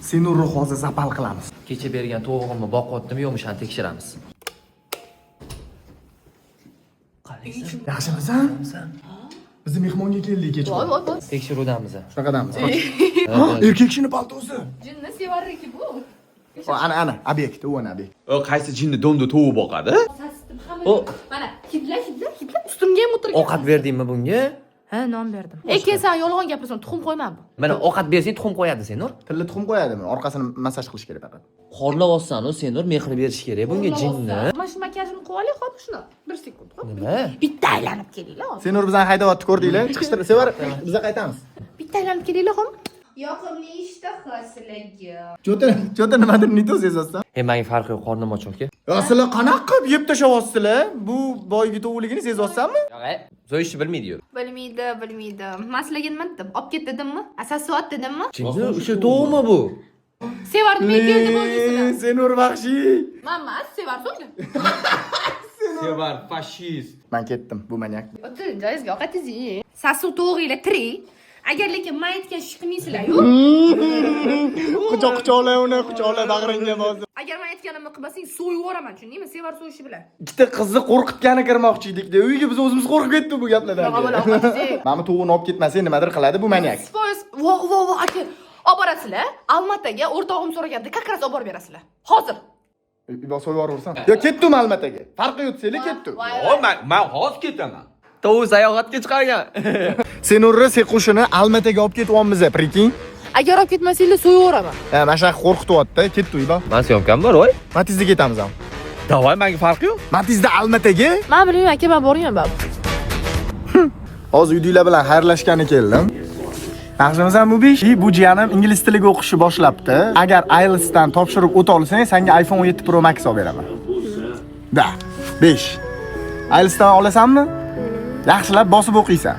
Senurni hozir zapal qilamiz. Kecha bergan to'g'rimni boqyaptimi yo'qmi shuni tekshiramiz. Yaxshimisan? Biz mehmonga keldik kech. Voy. Tekshiruvdamiz. Shunaqadamiz. Erkak kishini paltosi. Jinni sevarriki bu. Ana, obyekt, u ana obyekt. Qaysi jinni domda tovuq boqadi? Sasitib hamma. Mana, hidla. Ustimga ham o'tirgan. Ovqat berdingmi bunga? Ha, non berdim. Sen yolg'on gapirasan, tuxum qo'yman bu. Mana ovqat bersang tuxum qo'yadi Senur. Tilla tuxum qo'yadimi? Orqasini massaj qilish kerak faqat. Xorlayapsan-ku Senur, mehrini berish kerak bunga jinni. Mana shu makiyajimni qilib olay, hop shuni. 1 sekund. Nima? Bitta aylanib kelinglar. Senur bizani haydayapti, ko'rdinglar? Chiqishtir, sevar, biz qaytamiz. Bitta aylanib kelinglar, hop. Yoqimli ishtaha sizlarga. Cho'ta nimadir nido sezyapsan? Menga farqi yo'q, qornim och aka. Ya sizlar qanaqa qilib yeb tashyapsizlar? Bu boygi tovuqligini sezyapsanmi? Yo'q, zo'yishni bilmaydi-yu. Bilmaydi. Men sizlarga nima dedim? Olib ket dedimmi? Asasot dedimmi? Jinni, o'sha tovuqmi bu? Sevar nima keldi bo'lgaysizlar? Senur vahshiy. Mama, sevar so'ngli. Sevar fashist. Men ketdim, bu manyak. O'tir, joyingizga ovqatingizni. Sasu to'g'ringlar tirik. Agar lekin men aytgan ish qilmaysizlar-yu. Quchoqlar uni, quchoqlar bag'ringga bosib. Agar men aytganimni qilmasang, so'yib yuboraman, tushundingmi? Sevar so'yishi bilan. Ikkita qizni qo'rqitgani kirmoqchi edik-da. Uyga biz o'zimiz qo'rqib ketdik bu gaplardan. Mana tovuqni olib ketmasang nimadir qiladi bu manyak. Vo, aka. Olib borasizlar. Almataga o'rtog'im so'raganda kakras olib borib berasizlar. Hozir. Ibo so'yib yuborursan. Yo, ketdim Almataga. Farqi yo'q, senlar ketdim. Men hozir ketaman. Tovuq sayohatga chiqargan. Senurni sequshini Almataga olib ketyapmiz, priking. Agar olib ketmasanglar so'yib yuboraman. Ha, mana shu qo'rqityapti, ketdi Ibo. Men syomkam bor, voy. Matizda ketamiz ham. Davay, menga farqi yo'q. Matizda Almataga? Men bilmayman, aka, men borganman bab. Hozir uydagilar bilan xayrlashgani keldim. Yaxshimisan Mubish? Bu jiyanim ingliz tiliga o'qishni boshlabdi. Agar IELTS dan topshirib o'ta olsang, senga iPhone 7 Pro Max olib beraman. Da, 5. IELTS dan olasanmi? Yaxshilab bosib o'qiysan.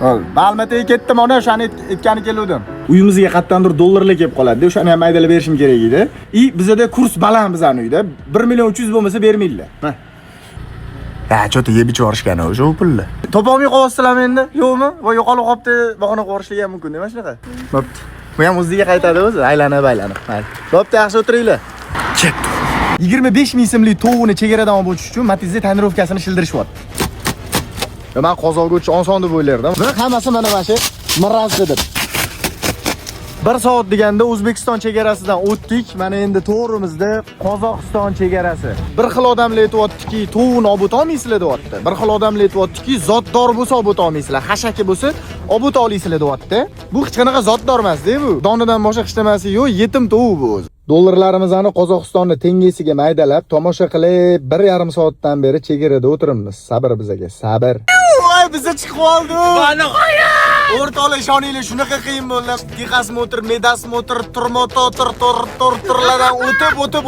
Hol, Almataga ketdim, ona o'shani aytgani keldim. Uyimizga qattandir dollarlar kelib qoladi. O'shani ham maydalab berishim kerak edi. Bizda kurs baland bizning uyda. 1 million 300 bo'lmasa bermaydilar. Ha. Ha, cho'ta yeb ichib yorishgan o'sha pulni. Topa olmay qo'yasizlarmi endi? Yo'qmi? Voy yo'qolib qolibdi, bahona qo'yishligi ham mumkin emas shunaqa. Bo'pti. Bu ham o'ziga qaytadi o'zi, aylanib. Mayli. Bo'pti, yaxshi o'tiringlar. Ketdi. 25 ming so'mlik tovuqni chegaradan olib o'tish uchun Matizda tonirovkasini shildirishyapti. Men qozog'i uchun oson deb o'ylardim. Va hammasi mana shu mirazdidir. 1 soat deganda O'zbekiston chegarasidan o'tdik. Mana endi to'g'rimizda Qozog'iston chegarasi. Bir xil odamlar aytayaptiki, tovuqni olib o'ta olmaysizlar deyapti. Bir xil odamlar aytayaptiki, zotdor bo'lsa olib o'ta olmaysizlar. Hashaki bo'lsa olib o'ta olaysizlar deyapti. Bu hech qanaqa zotdor emas-da bu. Donidan boshqa hech narsa yo'q, yetim tovuq bu o'zi. Dollarlarimizni Qozog'istonni tengisiga maydalab tomosha qilib 1,5 soatdan beri chegarada o'tiribmiz. Sabr bizga, sabr. Voy, biza chiqib oldi. Mana qo'ya. O'rtoqlar, ishoninglar, shunaqa qiyin bo'ldi. Diqasmi o'tir, medasmi o'tir, turlardan o'tib,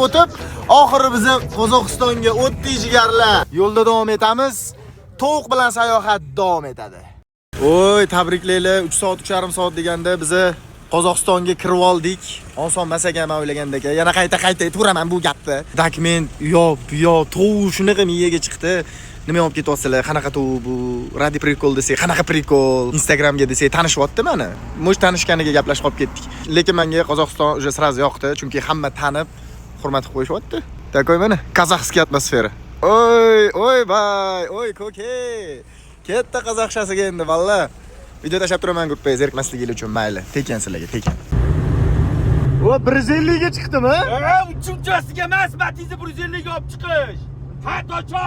oxiri biza Qozog'istonga o'tdik jigarlar. Yo'lda davom etamiz. Tovuq bilan sayohat davom etadi. Voy, tabriklaylar. 3 soat, 3,5 soat deganda biza Qozog'istonga kirib oldik. Oson emas ekan men o'ylagandek. Yana qayta aytaveraman bu gapni. Dokument, tovuq shunaqa miyaga chiqdi. Nima olib ketyapsizlar? Qanaqa tovuq bu? Radi prikol desa, qanaqa prikol? Instagramga desa tanishyapti mana. Mo'sh tanishganiga gaplashib qolib ketdik. Lekin menga Qozog'iston уже сразу yoqdi, chunki hamma tanib, hurmat qilib qo'yishyapti. Takoy mana, kazaqskiy atmosfera. Oy, bay, oy, ko'ke. Katta qozoqchasiga endi valla. Video tashab turaman gruppaga zerikmasligingiz uchun, mayli. Tekin sizlarga, tekin. O 150 ga chiqdimi? Uchinchasiga emas, Matizda 150 ga olib chiqish. Xatocha!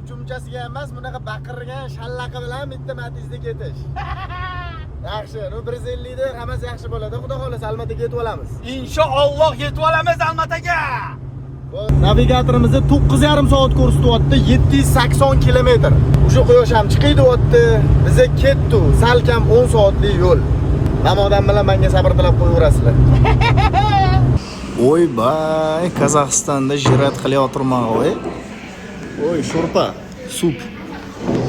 Uchinchasiga emas, bunaqa baqirgan shallaqa bilan bitta Matizda ketish. Yaxshi, 150 da hammasi yaxshi bo'ladi. Xudo xolasa Almataga yetib olamiz. Inshaalloh yetib olamiz Almataga. Navigatorimizni 9,5 soat ko'rsatyapti, 780 kilometr. O'sha quyosh ham chiqiydi deyapti. Biza ketdik, salkam 10 soatlik yo'l. Hamma odam bilan menga sabr tilab qo'yaverasizlar. Oy bay, Qozog'istonda jirat qilyapman, oy. Oy, shurpa, sup.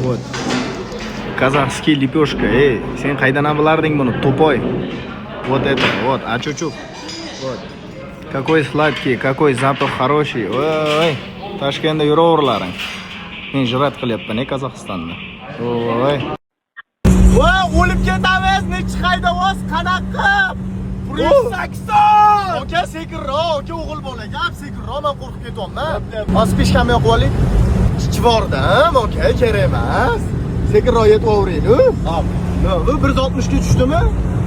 Вот. Казахский лепешка, sen qaydan bilarding buni? To'poy. Вот это, вот, achучук. Вот. Какой сладкий, какой запах хороший. Ой, Toshkentda yuraverlaring. Men jirat qilyapman, Qozog'istonda. Voy. Voy, o'lib ketamiz, nechi haydavoz qanaqa? 180! Aka sekinroq, aka o'g'il bola, gap sekinroq, men qo'rqib ketyapman. Hozir peshkamni yoqib oling. Chivorda, aka, kerak emas. Sekinroq yetib olavering-ku. Hop. No, bu 160 ga tushdimi?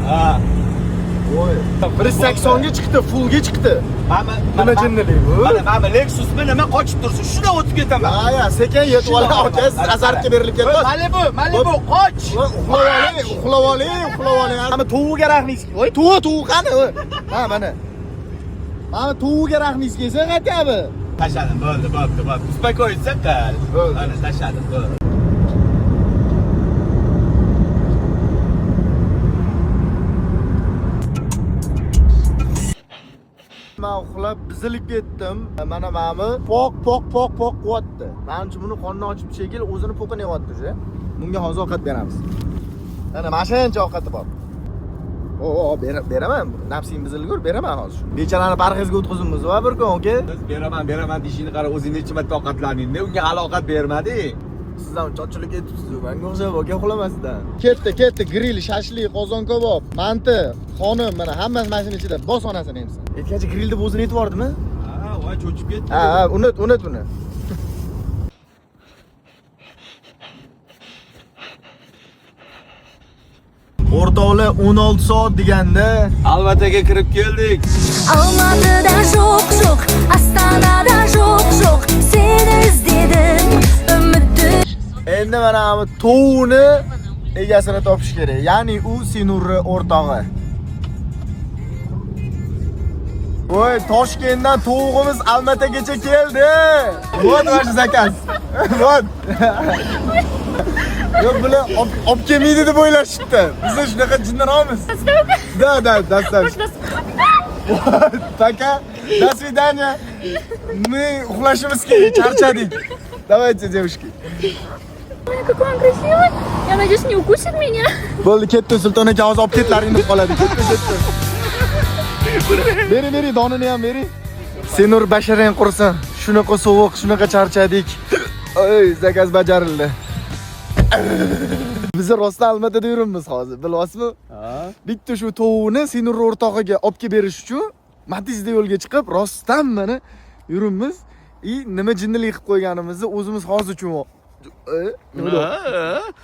Ha. Voy. 180 ga chiqdi, fullga chiqdi. Nima jinnilik bu? Mana Lexusmi nima qochib tursin, shuna o'tib ketaman. Ha, sekin yetib oling, aka, siz azartga berilib ketasiz. Malibu, qoch. Uxlab oling. Mana tovuga rahmingiz. Voy, tovuq qani? Ha, mana. Mana tovuga rahmingiz kelsa, qaytabi. Tashladim, bo'ldi. Uspokоиться qil. Mana tashladim, bo'ldi. Men uxlab buzilib ketdim. Mana meni poq qilyapti. Menimcha buni qonni ochib shekil o'zini po'qini yeyapti o'sha. Bunga hozir ovqat beramiz. Mana mashincha ovqati bor. Beraman. Nafsing buzilgur, beraman hozir. Bechalarini parhezga o'tkazamiz va bir kun, aka. Biz beraman deshingni qara, o'zing necha marta ovqatlanding. Unga hali ovqat bermading. Siz ham cho'chilik aytibsiz, menga o'xshab aka uxlamasdan. Ketdi, grill, shashlik, qozon kabob, manti, xonim, mana hammasi mashina ichida. Bos onasini endi. Aytgancha grill deb o'zini aytib yubordimi? Ha, voy cho'chib ketdi. Ha, unut uni. O'rtoqlar 16 soat deganda Almataga kirib keldik. Almatıda жоқ, Astanada жоқ, seni izledim, ümitdir. endi mana bu tovuqni egasini topish kerak. Ya'ni u Sinurni o'rtog'i. Voy, Toshkentdan tovuqimiz Almatagacha keldi. Vot vash zakaz. Vot. Yo'q, bular olib kelmaydi deb o'ylashibdi. Biz shunaqa jinniroqmiz. Da, dastlab. Пока. До свидания. Мы uxlashimiz kerak, charchadik. Давайте, девушки. Ой, какой он красивый. Я надеюсь, не укусит меня. Bo'ldi, ketdi, Sulton aka hozir olib ketlaring deb qoladi. Ketdi. Beri, donini ham beri. Senur basharang qursin. Shunaqa sovuq, shunaqa charchadik. Oy, zakaz bajarildi. Biz rostdan Almatada yuribmiz hozir, bilasizmi? Ha. Bitta shu tovuqni Senur o'rtog'iga olib kelib berish uchun Matizda yo'lga chiqib, rostdan mana yuribmiz. Nima jinnilik qilib qo'yganimizni o'zimiz hozir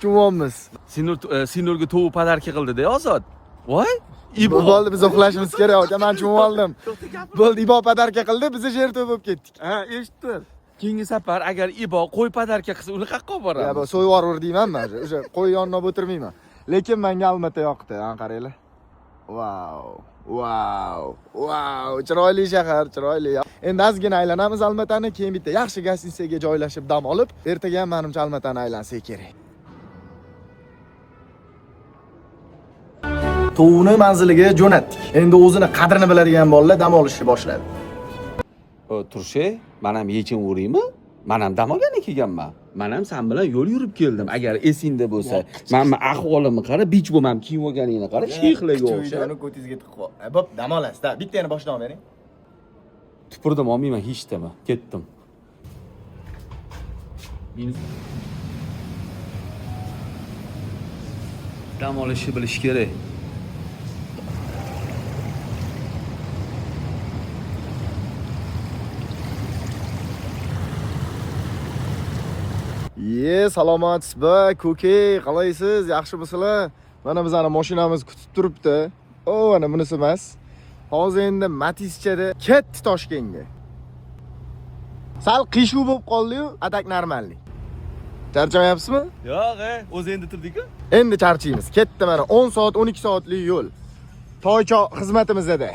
tushunamiz. Sinurga tovuq podarka qildi-da, Ozod. Voy, Bo'ldi, biz uxlashimiz kerak aka, men tushunib oldim. Bo'ldi, Ibo podarka qildi, biz sher to'pib ketdik. ha, eshitdim. Keyingi safar agar Ibo qo'y podarka qilsa, uni qayerga olib boramiz? Ya, bu so'yib yuborur deyman men, o'sha qo'y yonida o'tirmayman. Lekin menga Almata yoqdi, qaranglar. Wow, chiroyli shahar, chiroyli. Endi ozgina aylanamiz Almatani, keyin bitta yaxshi gastinisaga joylashib dam olib, ertaga ham menimcha Almatani aylansak kerak. Tovuqni manziliga jo'natdik. Endi o'zini qadrini biladigan bolalar dam olishni boshladi. Turshi, men ham yechim uraymi? Men ham dam olgani kelganman. Men ham sen bilan yo'l yurib keldim. Agar esingda bo'lsa, men ahvolimni qara, bich bo'lmam, kiyib olganingni qara, sheyxlarga o'xshab. Uni ko'tingizga tiqib. Bo'p, dam olasiz. Bittani boshdan bering. Tupurdim, olmayman hech nima. Ketdim. Dam olishni bilish kerak. Salomatsizmi, ko'ke, qalaysiz? Yaxshimisizlar? Mana bizani mashinamiz kutib turibdi. Mana bunisi emas. Hozir endi Matizchada ketdi Toshkentga. Sal qishuv bo'lib qoldi-yu, atak normallik. Charchamayapsizmi? Yo'q, o'zi endi turdik-ku. Endi charchaymiz. Ketdi mana 10 soat, 12 soatlik yo'l. Toycho xizmatimizda.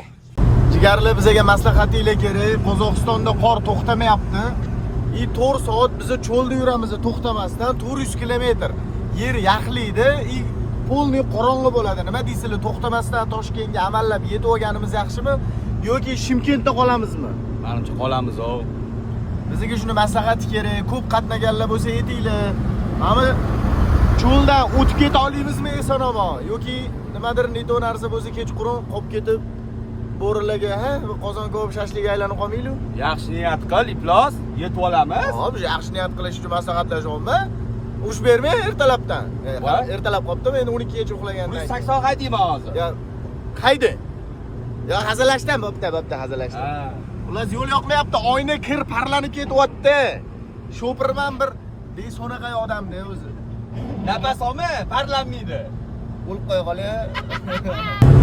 Jigarlar bizga maslahatinglar kerak. Qozog'istonda qor to'xtamayapti. 4 soat bizni cho'lda yuramiz to'xtamasdan 400 kilometr. Yer yaxliydi, polni qorong'i bo'ladi. Nima deysizlar, to'xtamasdan Toshkentga amallab yetib olganimiz yaxshimi yoki Shimkentda qolamizmi? Menimcha qolamiz. Bizga shuni maslahati kerak. Ko'p qatnaganlar bo'lsa yetinglar. Mana cho'ldan o'tib keta olamizmi eson-omon yoki nimadir neto narsa bo'lsa kechqurun qolib ketib bo'rilarga, qozon ko'p shashlik aylanib qolmaylu? Yaxshi niyat qil, iflos, yetib olamiz. Biz yaxshi niyat qilish uchun maslahatlashyapman. Ush bermay ertalabdan. Ertalab qolibdim, endi 12 gacha uxlagandan. 180 haydayman hozir. Ya, haydi. Yo, hazillashdan bo'pti, hazillashdan. Ular yo'l yoqmayapti, oyna kir parlanib ketyapti. Sho'pirman bir beso'naqay odamda o'zi. Nafas olma, parlanmaydi. O'lib qo'ya qolya.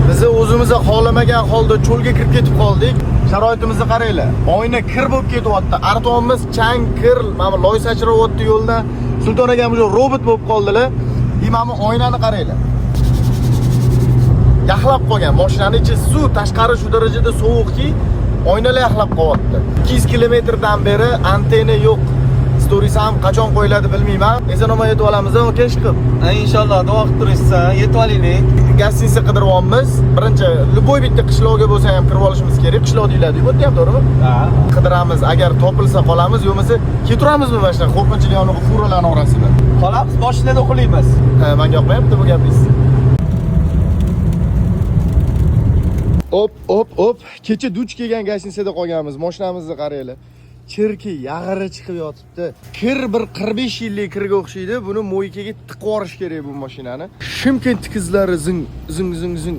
Biz o'zimizni xohlamagan holda cho'lga kirib ketib qoldik. Sharoitimizni qaranglar. Oyna kir bo'lib ketyapti. Artonimiz chang kir, mana loy sachirayapti yo'ldan. Sulton akam o'sha robot bo'lib qoldilar. Mana oynani qaranglar. Yaxlab qolgan. Mashinaning ichi suv, tashqari shu darajada sovuqki, oynalar yaxlab qolyapti. 200 kilometrdan beri antena yo'q. Stories ham qachon qo'yiladi bilmayman. Eson-omon yetib olamiz, aka chiqib. Inshaalloh duo qilib turishsan, yetib olaylik. Gostinitsa qidiryapmiz. Birinchi любой bitta qishloqga bo'lsa ham kirib olishimiz kerak. Qishloq deyiladi, bo'lyapti ham, to'g'rimi? Ha. Qidiramiz. Agar topilsa qolamiz, yo'qmasa keturamizmi mana shu qo'rqinchli yonig'i furalarning orasida. Qolamiz, mashinada uxlaymiz. Ha, menga yoqmayapti bu gapingiz. Hop. Kecha duch kelgan gostinitsada qolganmiz. Mashinamizni qaranglar. Chirki yag'iri chiqib yotibdi. Kir bir 45 yillik kirga o'xshaydi. Buni mo'ykaga tiqib yuborish kerak bu mashinani. Shimkent qizlari zing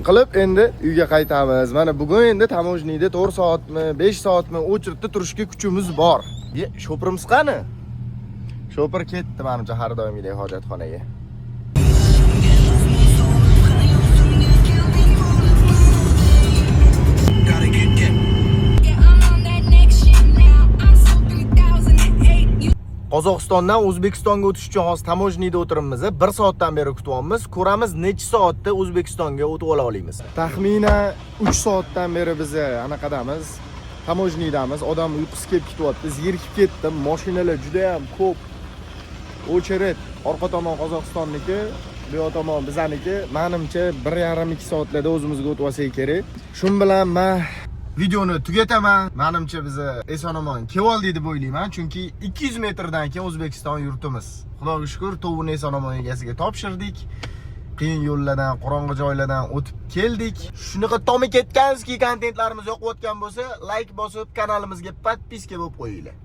qilib endi uyga qaytamiz. Mana bugun endi tamojniyda 4 soatmi, 5 soatmi o'chiribda turishga kuchimiz bor. Sho'pirimiz qani? Sho'pir ketdi menimcha har doimgidek hojatxonaga. Qozog'istondan O'zbekistonga o'tish uchun hozir tamojniyda o'tiribmiz. 1 soatdan beri kutyapmiz. Ko'ramiz necha soatda O'zbekistonga o'tib ola olamiz. Taxminan 3 soatdan beri biz anaqadamiz. Tamojniydamiz. Odam uyqusi kelib ketyapti. Zerikib ketdim. Mashinalar juda ham ko'p. O'chirit. Orqa tomon Qozog'istonniki, bu yoq tomon bizaniki. Menimcha 1,5-2 soatlarda o'zimizga o'tib olsak kerak. Shun bilan men videoni tugataman. Menimcha biz eson-omon kelib oldik deb o'ylayman, chunki 200 metrdan keyin O'zbekiston yurtimiz. Xudoga shukr, tovuni eson-omon egasiga topshirdik. Qiyin yo'llardan, qorong'i joylardan o'tib keldik. Shunaqa tomi ketganski, kontentlarimiz yoqayotgan bo'lsa, like bosib, kanalimizga podpiska bo'lib qo'yinglar.